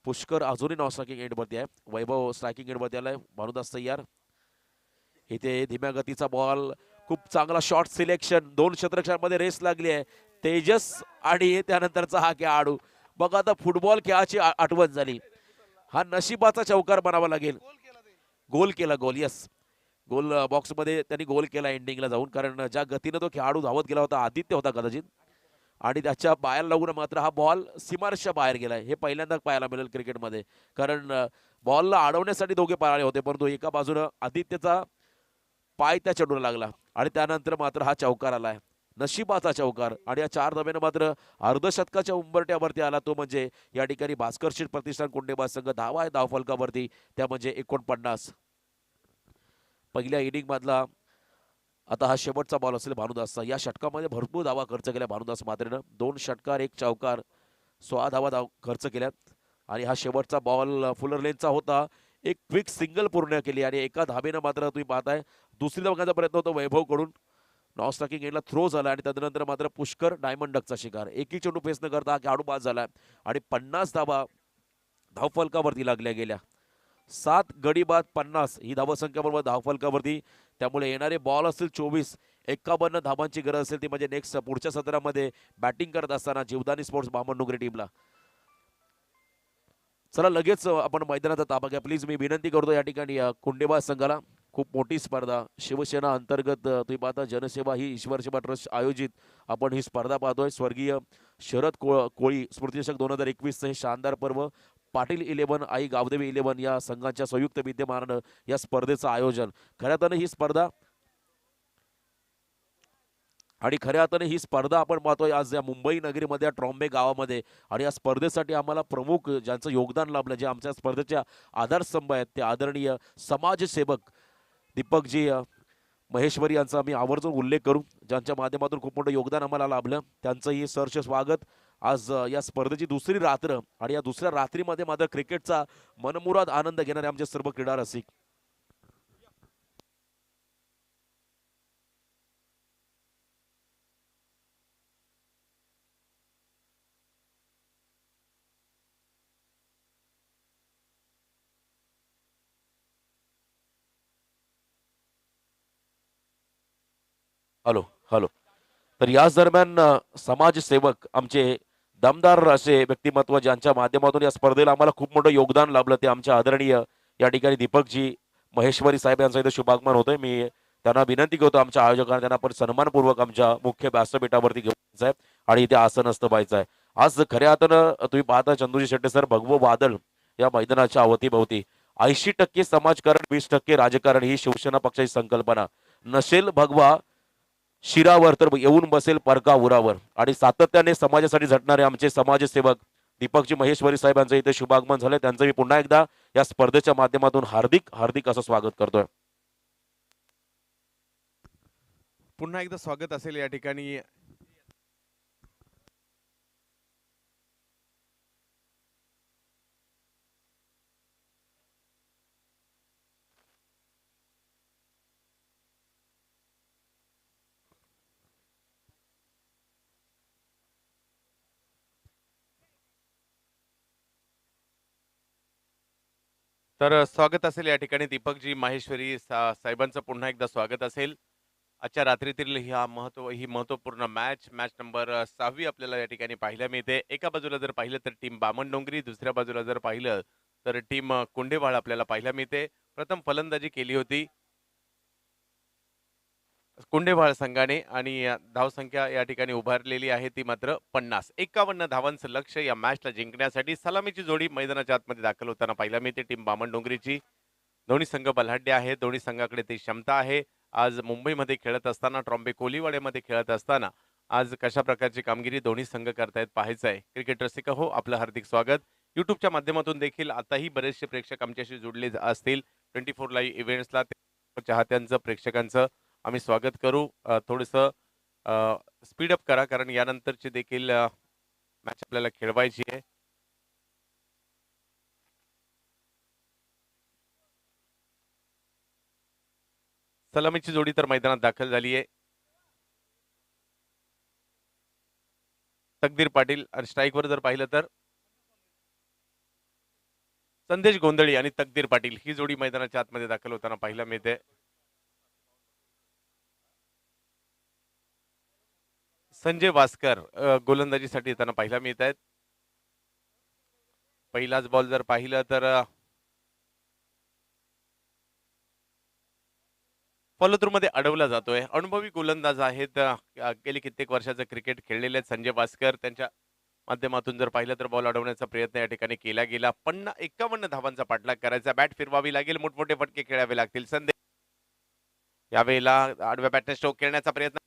पुष्कर अजूनही नॉन स्ट्रायकिंग एंडवरती आहे. वैभव स्ट्रायकिंग एंडवरती आलाय. भानुदास तयार. इथे धीम्या गतीचा बॉल, खूप चांगला शॉट सिलेक्शन. 2 क्षेत्ररक्षकांमध्ये रेस लागली आहे. तेजस आणि त्यानंतरचा हा खेळाडू. बघा आता फुटबॉल खेळाची आठवण झाली. हा नशिबाचा चौकार बनावा लागेल. गोल केला, गोल. यस, गोल बॉक्समध्ये त्यांनी गोल केला एंडिंगला जाऊन, कारण ज्या गतीनं तो खेळाडू धावत गेला होता, आदित्य होता कदाचित, आणि त्याच्या पायाला लागून मात्र हा बॉल सीमारेषेच्या बाहेर गेलाय. हे पहिल्यांदा पाहायला मिळेल क्रिकेटमध्ये, कारण बॉलला अडवण्यासाठी दोघे पळाले होते, परंतु एका बाजूनं आदित्यचा पाय त्या चेंडूला लागला आणि त्यानंतर मात्र हा चौकार आलाय. नशिबाचा चौकार. आणि या 4 धाब्यानं मात्र अर्धशतकाच्या उंबरट्यावरती आला, तो म्हणजे या ठिकाणी भास्कर शेठ प्रतिष्ठान कुंडेबाज संघ. धावा आहे धावफलकावरती त्या म्हणजे 49. पहिल्या इनिंग मधला आता हा शेवटचा बॉल असेल भानुदासचा. या षटकामध्ये भरपूर धावा खर्च केल्या भानुदास मात्रेनं. 2 षटकार 1 चौकार, 16 धावा खर्च केल्यात. आणि हा शेवटचा बॉल फुलर लेनचा होता. एक क्विक सिंगल पूर्ण केली आणि एका धावेनं मात्र तुम्ही पाहताय दुसरी धाव घेण्याचा प्रयत्न होतो वैभवकडून, नॉन स्ट्रायकिंग एंडला थ्रो झाला आणि तदनंतर मात्र पुष्कर डायमंड डकचा शिकार. एकही चेंडू फेस न करता खेळाडू बाद झाला आणि 50 धावा धावफलकावरती लागल्या गेल्या. 7 गडी बाद 50 ही धावसंख्या बरोबर धावफलकावरती. त्यामुळे येणारे बॉल असतील 24. 51 धावांची गरज असेल ती म्हणजे नेक्स्ट पुढच्या सत्रामध्ये बॅटिंग करत असताना जीवदानी स्पोर्ट्स बामणडोंगरी टीमला. चला लगेच आपण मैदानाचा ताबा घ्या प्लीज. मी विनंती करतो या ठिकाणी कुंडेबाज संघाला. खूप मोठी स्पर्धा शिवसेना अंतर्गत तुम्ही पाहता जनसेवा ही ईश्वर सेवा ट्रस्ट आयोजित आपण ही स्पर्धा पाहतोय. स्वर्गीय शरद कोळी स्मृतिचषक 2021 हे शानदार पर्व. पाटील 11 आई गावदेवी 11 या संघांच्या संयुक्त विद्यमानानं या स्पर्धेचं आयोजन. खऱ्या अर्थानं ही स्पर्धा आणि खऱ्या अर्थाने ही स्पर्धा आपण पाहतोय आज या मुंबई नगरीमध्ये ट्रॉम्बे गावामध्ये. आणि या स्पर्धेसाठी आम्हाला प्रमुख ज्यांचं योगदान लाभलं, जे आमच्या स्पर्धेच्या आधारस्तंभ आहेत, ते आदरणीय समाजसेवक दीपकजी महेश्वरी यांचा आम्ही आवर्जून उल्लेख करू, ज्यांच्या माध्यमातून खूप मोठं योगदान आम्हाला लाभलं. त्यांचंही सहर्ष स्वागत. आज या स्पर्धेची दुसरी रात्र आणि या दुसऱ्या रात्रीमध्ये मात्र क्रिकेटचा मनमुराद आनंद घेणारे आमचे सर्व क्रीडा रसिक. Hello hello. तर याच दरम्यान समाजसेवक आमचे दमदार असे व्यक्तिमत्व ज्यांच्या माध्यमातून या स्पर्धेला आम्हाला खूप मोठं योगदान लाभलं, ते आमच्या आदरणीय या ठिकाणी दीपकजी महेश्वरी साहेब यांचं इथे शुभागमन होतंय. मी त्यांना विनंती करतो आमच्या आयोजकांना त्यांना आपण सन्मानपूर्वक आमच्या मुख्य व्यासपीठावरती घेऊन जायचं आहे आणि इथे आसनस्थ व्हायचं आहे. आज खऱ्या अर्थानं तुम्ही पाहता चंदूजी शेट्टे सर, भगवं वादळ या मैदानाच्या अवतीभवती. 80% समाजकारण 20% राजकारण ही शिवसेना पक्षाची संकल्पना. नसेल भगवा शिरावर तर येऊन बसेल परका उरावर. आणि सातत्याने समाजासाठी झटणारे आमचे समाजसेवक दीपकजी महेश्वरी साहेब यांचं इथे शुभागमन झालंय. त्यांचं मी पुन्हा एकदा या स्पर्धेच्या माध्यमातून हार्दिक हार्दिक असं स्वागत करतोय. पुन्हा एकदा स्वागत असेल या ठिकाणी. तर स्वागत असेल या ठिकाणी दीपकजी माहेश्वरी साहेबांचं पुन्हा एकदा स्वागत असेल. आजच्या रात्रीतील ही महत्वपूर्ण मॅच नंबर 6 आपल्याला या ठिकाणी पाहायला मिळते. एका बाजूला जर पाहिलं तर टीम बामणडोंगरी, दुसऱ्या बाजूला जर पाहिलं तर टीम कुंडेवाळ आपल्याला पाहायला मिळते. प्रथम फलंदाजी केली होती कुंडेवाळ संघाने आणि धावसंख्या या ठिकाणी उभारलेली आहे ती मात्र 50. 51 धावांचं लक्ष या मॅचला जिंकण्यासाठी. सलामीची जोडी मैदानाच्या आतमध्ये दाखल होताना पाहायला मिळते टीम बामणडोंगरीची. दोन्ही संघ बलाढ्य आहेत, दोन्ही संघाकडे ती क्षमता आहे. आज मुंबईमध्ये खेळत असताना, ट्रॉम्बे कोलीवाड्यामध्ये खेळत असताना आज कशा प्रकारची कामगिरी दोन्ही संघ करतायत पाहायचं आहे. क्रिकेट रसिक हो, आपलं हार्दिक स्वागत. युट्यूबच्या माध्यमातून देखील आताही बरेचसे प्रेक्षक आमच्याशी जोडले असतील. 24 लाईव्ह इव्हेंट्सला चाहत्यांचं प्रेक्षकांचं आम्ही स्वागत करू. थोडंसं स्पीडअप करा कारण यानंतरची देखील मॅच आपल्याला खेळवायची आहे. सलामीची जोडी तर मैदानात दाखल झाली आहे. तकदीर पाटील आणि स्ट्राईकवर जर पाहिलं तर संदेश गोंधळी आणि तकदीर पाटील ही जोडी मैदानाच्या आतमध्ये दाखल होताना पाहायला मिळते. संजय वास्कर गोलंदाजीसाठी येताना पाहायला मिळत आहेत. पहिलाच बॉल जर पाहिलं तर फॉलोथ्रू मध्ये अडवला जातोय. अनुभवी गोलंदाज आहेत, गेली कित्येक वर्षाचं क्रिकेट खेळलेले आहेत संजय वास्कर. त्यांच्या माध्यमातून जर पाहिलं तर बॉल अडवण्याचा प्रयत्न या ठिकाणी केला गेला. 51 धावांचा पाठलाग करायचा. बॅट फिरवावी लागेल, मोठमोठे फटके खेळावे लागतील. संदेश यावेळेला आडव्या बॅटने स्ट्रोक खेळण्याचा प्रयत्न,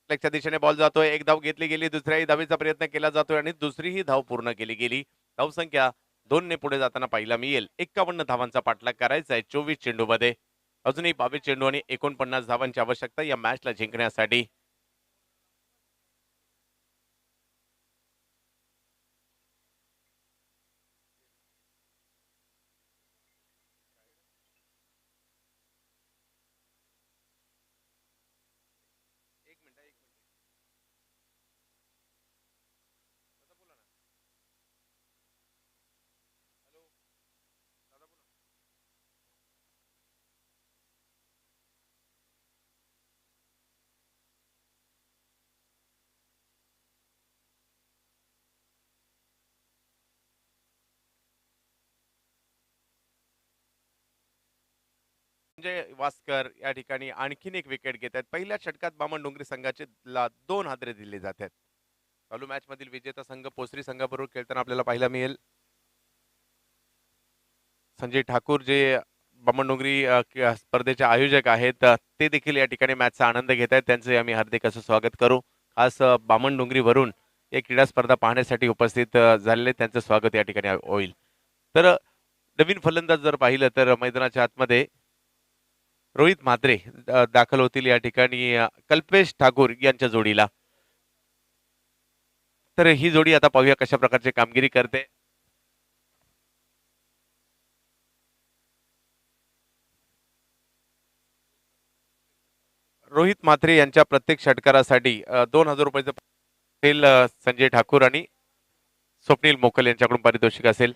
लेगच्या दिशेने बॉल जातोय. एक धाव घेतली गेली, दुसऱ्याही धावेचा प्रयत्न केला जातोय आणि दुसरीही धाव पूर्ण केली गेली. धावसंख्या 2 ने पुढे जाताना पाहायला मिळेल. 51 धावांचा पाठलाग करायचा आहे 24 चेंडूमध्ये. अजूनही 22 चेंडू आणि 49 धावांची आवश्यकता या मॅचला जिंकण्यासाठी. संजय वास्कर या ठिकाणी आणखीन एक विकेट घेत आहेत. पहिल्या षटकात बामण डोंगरी संघाचे 2 हादरे दिले जात आहेत. चालू मॅच मधील विजेता संघ पोसरी संघाबरोबर खेळताना आपल्याला पाहायला मिळेल. संजय ठाकूर जे बामणडोंगरी स्पर्धेचे आयोजक आहेत, ते देखील या ठिकाणी मॅचचा आनंद घेत आहेत. त्यांचे आम्ही हार्दिक असं स्वागत करू. खास बामणडोंगरीवरून एक क्रीडा स्पर्धा पाहण्यासाठी उपस्थित झालेले त्यांचं स्वागत या ठिकाणी होईल. तर नवीन फलंदाज जर पाहिलं तर मैदानाच्या आतमध्ये रोहित म्हात्रे दाखल होतील या ठिकाणी कल्पेश ठाकूर यांच्या जोडीला. तर ही जोडी आता पाहूया कशा प्रकारची कामगिरी करते. रोहित म्हात्रे यांच्या प्रत्येक षटकारासाठी 2,000 रुपयाचं असेल. संजय ठाकूर आणि स्वप्नील मोकल यांच्याकडून पारितोषिक असेल.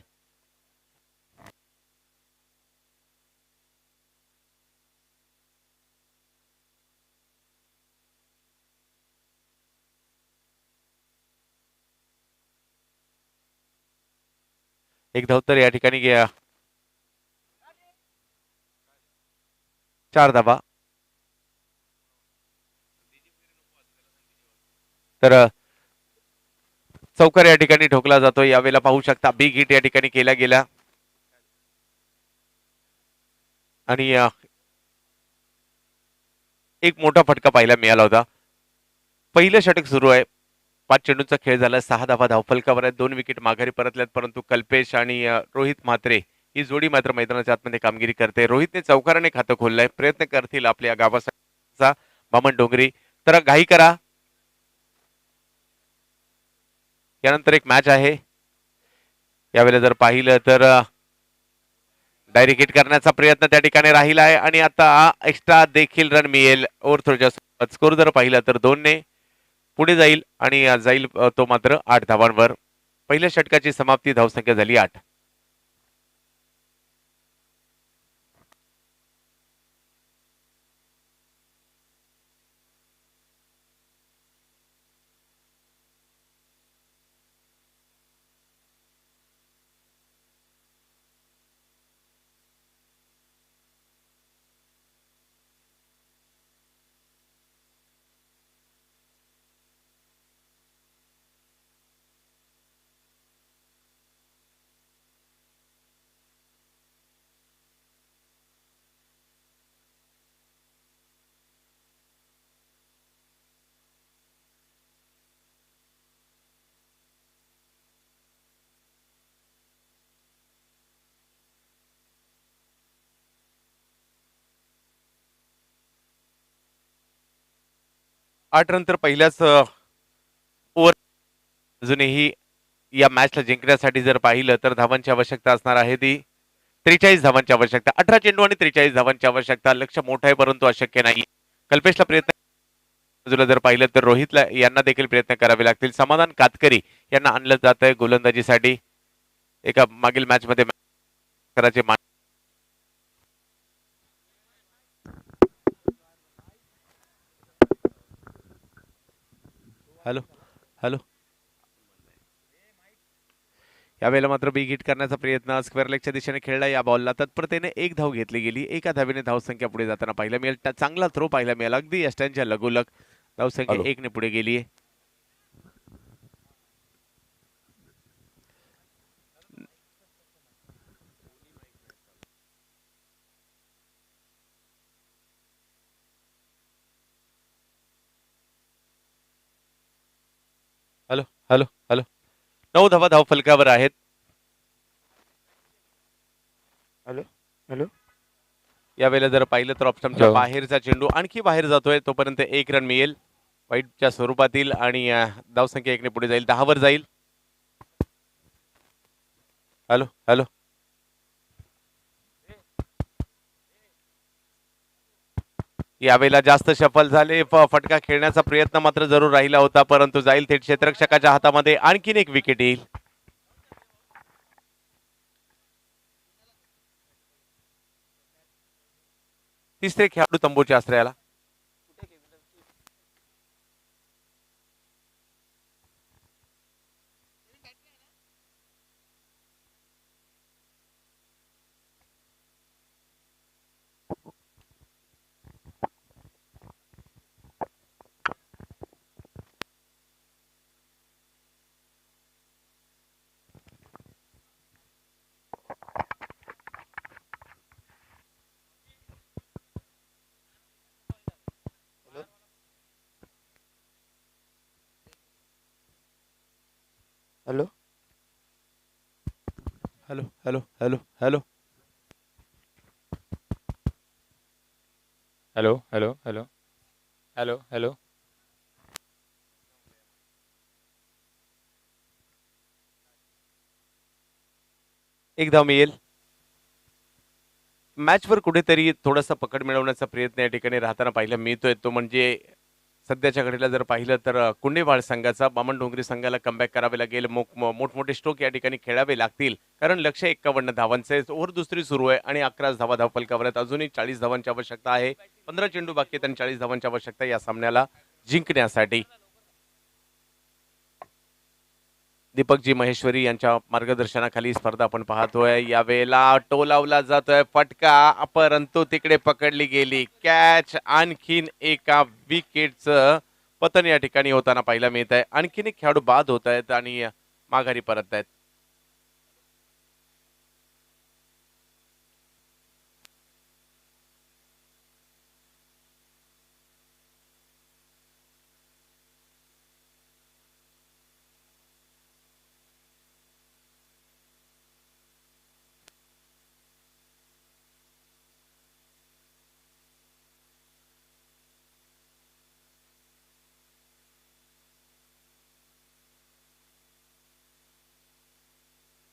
एक धाव या ठिकाणी 4 धावा. तर चौकार या ठिकाणी ठोकला जातो. यावेळेला पाहू शकता बिग हिट या ठिकाणी केला गेला आणि एक मोठा फटका पाहायला मिळाला होता. पहिलं षटक सुरू आहे. 5 चेंडूंचा खेळ झाला. 6 धावा धावफलकावर आहेत. 2 विकेट माघारी परतल्यात, परंतु कल्पेश आणि रोहित म्हात्रे ही जोडी मात्र मैदानाच्या आतमध्ये कामगिरी करते. रोहितने चौकाराने खातं खोललंय. प्रयत्न करतील आपल्या गावाचा बामण डोंगरी. तर घाई करा, यानंतर एक मॅच आहे. यावेळेला जर पाहिलं तर डायरेक्ट हिट करण्याचा प्रयत्न त्या ठिकाणी राहिला आहे आणि आता एक्स्ट्रा देखील रन मिळेल. ओव्हरथ्रोच्या स्कोर जर पाहिला तर 2 ने पुढे जाईल आणि जाईल तो मात्र 8 धावांवर. पहिल्या षटकाची समाप्ती, धावसंख्या झाली 8. आठ नंतर पहिल्याच ओव्हर अजूनही या मॅचला जिंकण्यासाठी जर पाहिलं तर धावांची आवश्यकता असणार आहे ती 43 धावांची आवश्यकता. 18 चेंडू आणि 43 धावांची आवश्यकता. लक्ष मोठं आहे परंतु अशक्य नाही. कल्पेशला प्रयत्न बाजूला जर पाहिलं तर रोहितला यांना देखील प्रयत्न करावे लागतील. समाधान कातकरी यांना आणलं जात आहे गोलंदाजीसाठी. एका मागील मॅच मध्ये करायचे. Hello hello. यावेळेला मात्र बिग हिट करण्याचा प्रयत्न स्क्वेअर लेगच्या दिशेने खेळला. या बॉलला तत्परतेने एक धाव घेतली गेली. एका धावेने धावसंख्या पुढे जाताना पाहायला मिळेल. चांगला थ्रो पाहायला मिळाला. अगदी यष्ट्यांच्या लगोलग धावसंख्या 1 ने पुढे गेली. Hello hello hello. 9 धावा धाव फलकावर आहेत. Hello hello. यावेळेला जर पाहिलं तर ऑप्शनच्या बाहेरचा चेंडू आणखी बाहेर जातोय. तोपर्यंत 1 रन मिळेल वाईटच्या स्वरूपातील आणि धावसंख्या 1 ने पुढे जाईल. 10 वर जाईल. Hello hello. यावेळेला जास्त सफल झाले. फटका खेळण्याचा प्रयत्न मात्र जरूर राहिला होता, परंतु जाईल थेट क्षेत्ररक्षकाच्या हातामध्ये. आणखीन एक विकेट येईल. तिसरे खेळाडू तंबूच्या आश्रयाला. Hello hello hello hello hello hello hello hello hello एक धाव मिळेल. मॅचवर कुठेतरी थोडासा पकड मिळवण्याचा प्रयत्न या ठिकाणी राहताना पाहायला मिळतोय. तो म्हणजे सध्याच्या घडीला जर पाहिलं तर कुंडेवाड संघाचा बामणडोंगरी संघाला कमबॅक करावे लागेल. मोठमोठे स्ट्रोक या ठिकाणी खेळावे लागतील, कारण लक्ष्य 51 धावांचे आहे. ओव्हर दुसरी सुरू आहे आणि 11 धावा धावफलकावर आहेत. अजूनही 40 धावांची आवश्यकता आहे. 15 चेंडू बाकी आहेत आणि 40 धावांची आवश्यकता या सामन्याला जिंकण्यासाठी. दीपकजी महेश्वरी यांच्या मार्गदर्शनाखाली स्पर्धा आपण पाहतोय. यावेळेला टोलावला जातोय फटका, परंतु तिकडे पकडली गेली कॅच. आणखीन एका विकेटचं पतन या ठिकाणी होताना पाहायला मिळत आहे. आणखीन एक खेळाडू बाद होत आहेत आणि माघारी परत आहेत.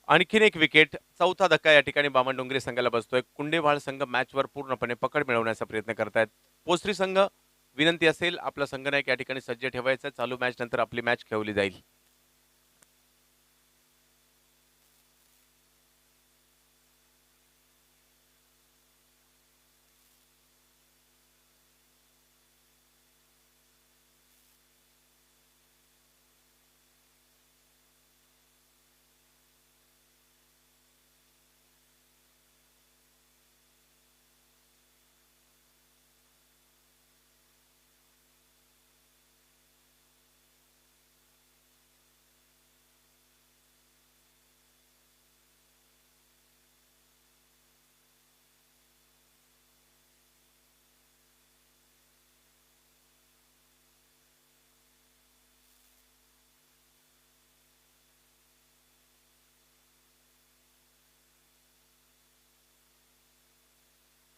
आणखीन एक विकेट, चौथा धक्का या ठिकाणी बामणडोंगरी संघाला बसतोय. कुंडेवाड संघ मॅचवर पूर्णपणे पकड मिळवण्याचा प्रयत्न करतायत. पोसरी संघ विनंती असेल आपला संघनायक या ठिकाणी सज्ज ठेवायचा. चालू मॅच नंतर आपली मॅच खेळवली जाईल.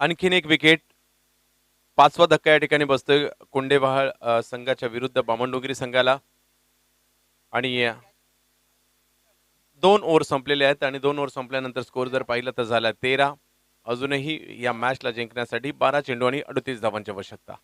आणखीन एक विकेट, पाचवा धक्का या ठिकाणी बसतोय कुंडेवाड संघाच्या विरुद्ध बामणडोंगरी संघाला. आणि 2 ओव्हर संपलेले आहेत आणि 2 ओव्हर संपल्यानंतर स्कोर जर पाहिलं तर झाला 13. अजूनही या मॅचला जिंकण्यासाठी 12 चेंडू आणि 38 धावांची आवश्यकता.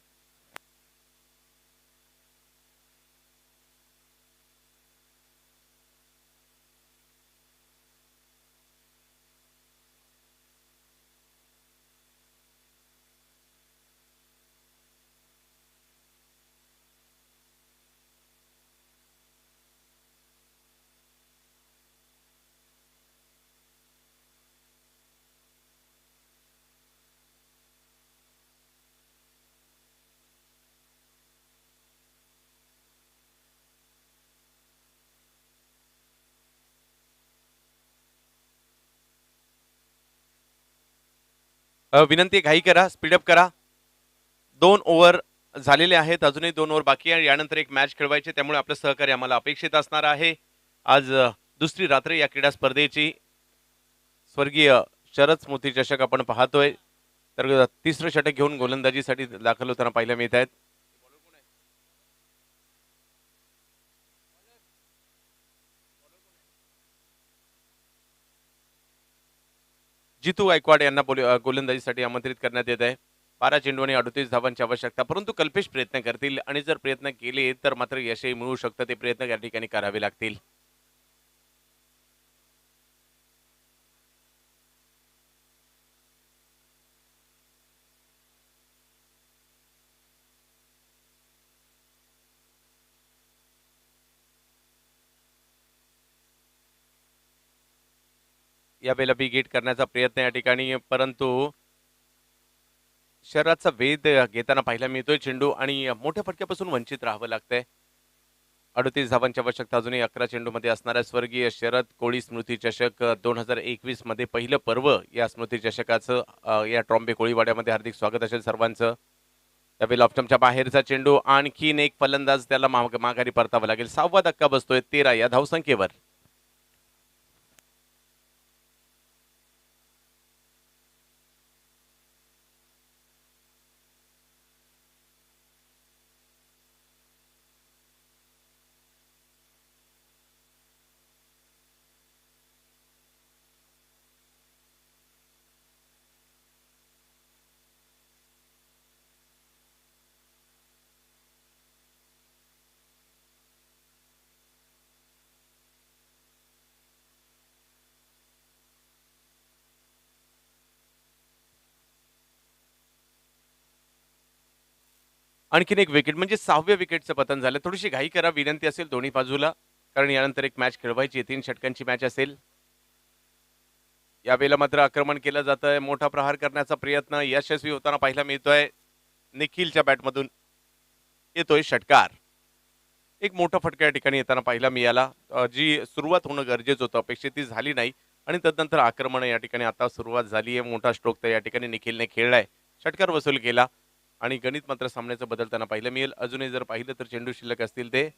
विनंती, घाई करा, स्पीडअप करा. 2 ओव्हर झालेले आहेत, अजूनही 2 ओव्हर बाकी आहे. यानंतर एक मॅच खेळवायची, त्यामुळे आपलं सहकार्य आम्हाला अपेक्षित असणार आहे. आज दुसरी रात्र या क्रीडा स्पर्धेची. स्वर्गीय शरद स्मृती चषक आपण पाहतोय. तर तिसरं षटक घेऊन गोलंदाजीसाठी दाखल होताना पाहायला मिळत आहेत. जितू गायकवाड यांना गोलंदाजीसाठी आमंत्रित करण्यात येत आहे. 12 चेंडू आणि 38 धावांची आवश्यकता, परंतु कल्पेश प्रयत्न करतील आणि जर प्रयत्न केले तर मात्र यशही मिळू शकतं. ते प्रयत्न या ठिकाणी करावे लागतील. यावेळेला बिगेट करण्याचा प्रयत्न या ठिकाणी, परंतु शरीराचा वेध घेताना पाहायला मिळतोय चेंडू आणि मोठ्या फटक्यापासून वंचित राहावं लागतंय. 38 धावांची आवश्यकता अजूनही 11 चेंडूमध्ये असणाऱ्या स्वर्गीय शरद कोळी स्मृती चषक 2021 मध्ये पहिलं पर्व या स्मृती चषकाचं या ट्रॉम्बे कोळीवाड्यामध्ये हार्दिक स्वागत असेल सर्वांचं. त्यावेळेला ऑप्टमच्या बाहेरचा चेंडू, आणखीन एक फलंदाज त्याला माघारी परतावं लागेल. 6वा धक्का बसतोय 13 या धावसंख्येवर. आणखीन एक विकेट म्हणजे 6व्या विकेटचं पतन झालं. थोडीशी घाई करा विनंती असेल दोन्ही बाजूला, कारण यानंतर एक मॅच खेळवायची आहे. 3 षटकांची मॅच असेल. यावेळेला मात्र आक्रमण केलं जातंय. मोठा प्रहार करण्याचा प्रयत्न यशस्वी होताना पाहायला मिळतोय. निखिलच्या बॅटमधून येतोय षटकार. एक मोठा फटका या ठिकाणी येताना पाहायला मिळाला. जी सुरुवात होणं गरजेचं होतं, अपेक्षित ती झाली नाही आणि तदनंतर आक्रमण या ठिकाणी आता सुरुवात झाली आहे. मोठा स्ट्रोक तर या ठिकाणी निखिलने खेळलाय. षटकार वसूल केला आणि गणित मात्र सामन्याचं बदलताना पाहायला मिळेल. अजूनही जर पाहिलं तर चेंडू शिल्लक असतील ते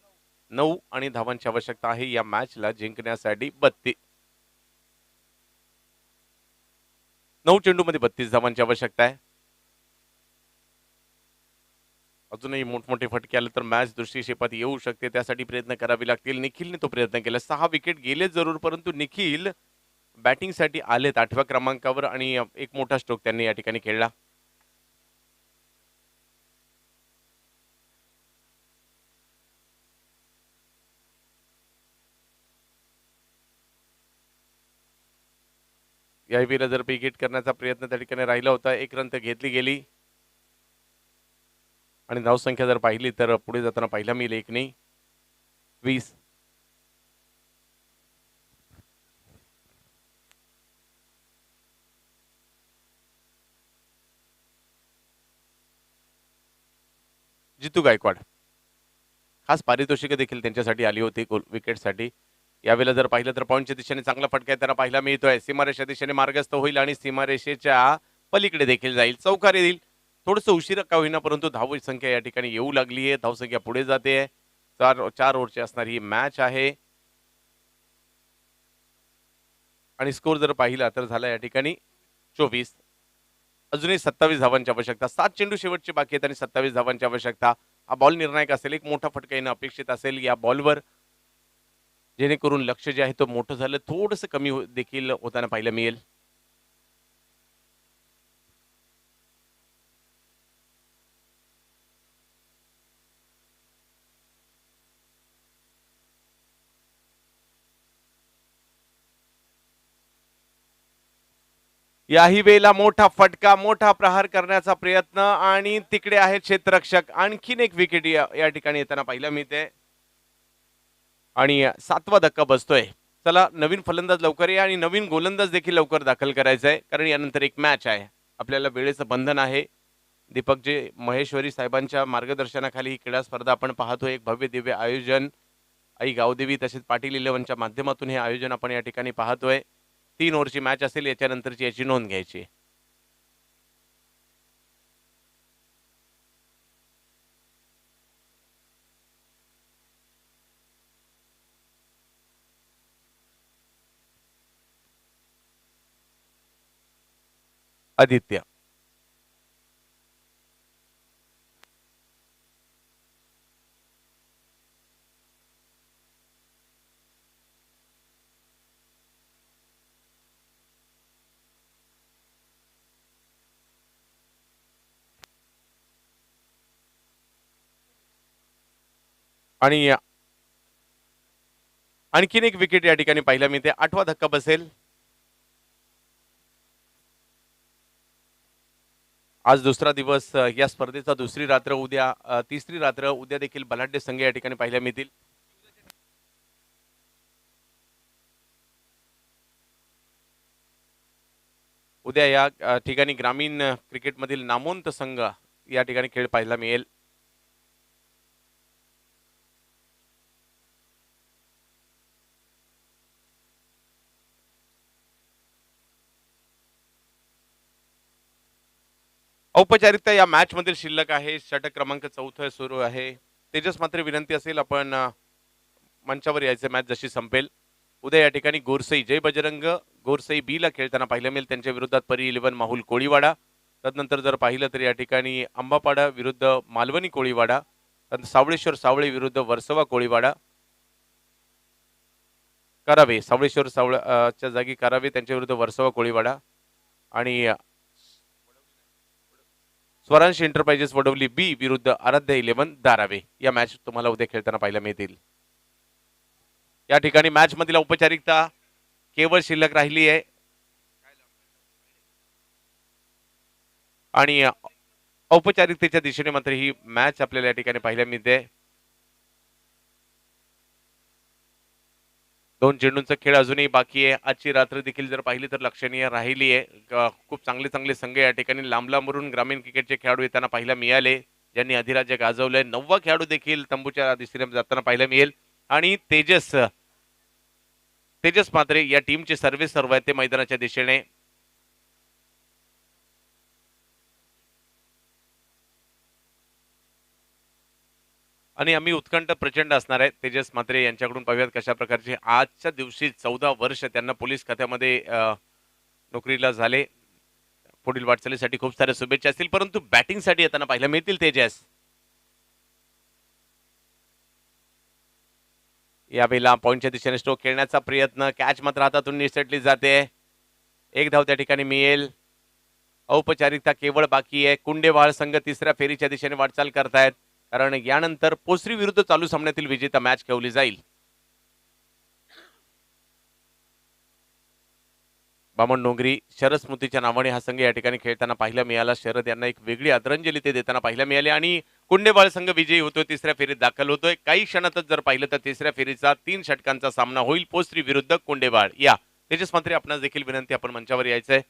9 आणि धावांची आवश्यकता आहे या मॅचला जिंकण्यासाठी. 9 चेंडूमध्ये 32 धावांची आवश्यकता आहे. अजूनही मोठमोठे फटके आले तर मॅच दृष्टिक्षेपात येऊ शकते. त्यासाठी प्रयत्न करावे लागतील. निखिलने तो प्रयत्न केला. 6 विकेट गेले जरूर, परंतु निखिल बॅटिंगसाठी आलेत 8व्या क्रमांकावर आणि एक मोठा स्ट्रोक त्यांनी या ठिकाणी खेळला. यावेळेला जर विकेट करण्याचा प्रयत्न त्या ठिकाणी राहिला होता. 1 रन तर घेतली गेली आणि धावसंख्या जर पाहिली तर पुढे जाताना पाहिला मिळेल 1 नाही 20. जितू गायकवाड खास पारितोषिक देखील त्यांच्यासाठी आली होती विकेटसाठी. यावेळेला जर पाहिलं तर पॉईंटच्या दिशेने चांगला फटका त्यांना पाहायला मिळतोय. सीमारेषा दिशेने मार्गस्थ होईल आणि सीमारेषेच्या पलीकडे देखील जाईल. चौकारी देईल. थोडंसं उशिरा का होईना, परंतु धाव संख्या या ठिकाणी येऊ लागली आहे. धावसंख्या पुढे जाते. 4 ओव्हरची असणारी ही मॅच आहे आणि स्कोर जर पाहिला तर झाला या ठिकाणी 24. अजूनही 27 धावांची आवश्यकता. 7 चेंडू शेवटचे बाकी आहेत आणि 27 धावांची आवश्यकता. हा बॉल निर्णायक असेल. एक मोठा फटका येणं अपेक्षित असेल या बॉलवर, जेणेकरून लक्ष जे आहे तो मोठं झालं. थोडंसं कमी देखील होताना पाहायला मिळेल. याही वेळेला मोठा फटका, मोठा प्रहार करण्याचा प्रयत्न आणि तिकडे आहे क्षेत्ररक्षक. आणखीन एक विकेट या ठिकाणी येताना पाहायला मिळते आणि 7वा धक्का बसतोय. चला, नवीन फलंदाज लवकर आहे आणि नवीन गोलंदाज देखील लवकर दाखल करायचा आहे, कारण यानंतर एक मॅच आहे. आपल्याला वेळेचं बंधन आहे. दीपकजी महेश्वरी साहेबांच्या मार्गदर्शनाखाली ही क्रीडा स्पर्धा आपण पाहतोय. एक भव्य दिव्य आयोजन आई गावदेवी तसेच पाटील इलेव्हनच्या माध्यमातून हे आयोजन आपण या ठिकाणी पाहतोय. 3 ओव्हरची मॅच असेल. याच्यानंतरची याची नोंद घ्यायची. आदित्य आणि आणखीन एक विकेट या ठिकाणी पाहायला मिळते. 8वा धक्का बसेल. आज दुसरा दिवस या स्पर्धेचा, दुसरी रात्र उद्या, तिसरी रात्र उद्या देखील बलाढ्य संघ या ठिकाणी पाहायला मिळतील. उद्या या ठिकाणी ग्रामीण क्रिकेटमधील नामवंत संघ या ठिकाणी खेळ पाहायला मिळेल. औपचारिकता या मॅच मधील शिल्लक आहे. षटक क्रमांक 4 सुरू आहे. तेजस मात्र विनंती असेल आपण मंचावर यायचे मॅच जशी संपेल. उद्या या ठिकाणी गोरसई जय बजरंग गोरसई बी ला खेळताना पाहायला मिळेल. त्यांच्या विरोधात परी 11 माहुल कोळीवाडा. तदनंतर जर पाहिलं तर या ठिकाणी अंबापाडा विरुद्ध मालवणी कोळीवाडा, सावळेश्वर सावळे विरुद्ध वर्सोवा कोळीवाडा, करावे सावळेश्वर च्या जागी करावे त्यांच्या विरुद्ध वर्सोवा कोळीवाडा आणि स्वरांश एंटरप्राइजेस वडवली बी विरुद्ध आराध्य 11 धारावे. या मॅच तुम्हाला उद्या खेळताना पाहायला मिळतील. या ठिकाणी मॅच मधील औपचारिकता केवळ शिल्लक राहिली आहे आणि औपचारिकतेच्या दिशेने मात्र ही मॅच आपल्याला या ठिकाणी पाहायला मिळते. 2 चेंडूंचा खेळ अजूनही बाकी आहे. आजची रात्र देखील जर पाहिली तर लक्षणीय राहिली आहे. खूप चांगले चांगले संघ या ठिकाणी लांब लांबवरून ग्रामीण क्रिकेटचे खेळाडू येताना पाहायला मिळाले, ज्यांनी अधिराज्य गाजवलंय. 9वा खेळाडू देखील तंबूच्या दिशेने जाताना पाहायला मिळेल. आणि तेजस तेजस म्हात्रे या टीमचे सर्व आहेत ते मैदानाच्या दिशेने. आणि आम्ही उत्कंठ प्रचंड असणार आहे तेजस म्हात्रे यांच्याकडून पाहूयात कशा प्रकारचे आजच्या दिवशी 14 वर्ष त्यांना पोलीस खात्यामध्ये नोकरीला झाले. पुढील वाटचालीसाठी खूप साऱ्या शुभेच्छा असतील, परंतु बॅटिंगसाठी येताना पाहायला मिळतील तेजस. यावेळेला पॉइंटच्या दिशेने स्ट्रोक खेळण्याचा प्रयत्न, कॅच मात्र हातातून निसटली जाते. एक धाव त्या ठिकाणी मिळेल. औपचारिकता केवळ बाकी आहे. कुंडेवाळ संघ तिसऱ्या फेरीच्या दिशेने वाटचाल करतायत, कारण यानंतर पोसरी विरुद्ध चालू सामन्यातील विजेता मॅच खेळली जाईल. बामण डोंगरी शरद स्मृतीच्या नावाने हा संघ या ठिकाणी खेळताना पाहायला मिळाला. शरद यांना एक वेगळी आदरांजली ते देताना पाहायला मिळाली आणि कुंडेवाळ संघ विजयी होतोय, तिसऱ्या फेरीत दाखल होतोय. काही क्षणातच जर पाहिलं तर तिसऱ्या फेरीचा 3 षटकांचा सामना होईल पोसरी विरुद्ध कुंडेवाळ. या तेजस मंत्री आपणास देखील विनंती, आपण मंचावर यायचंय.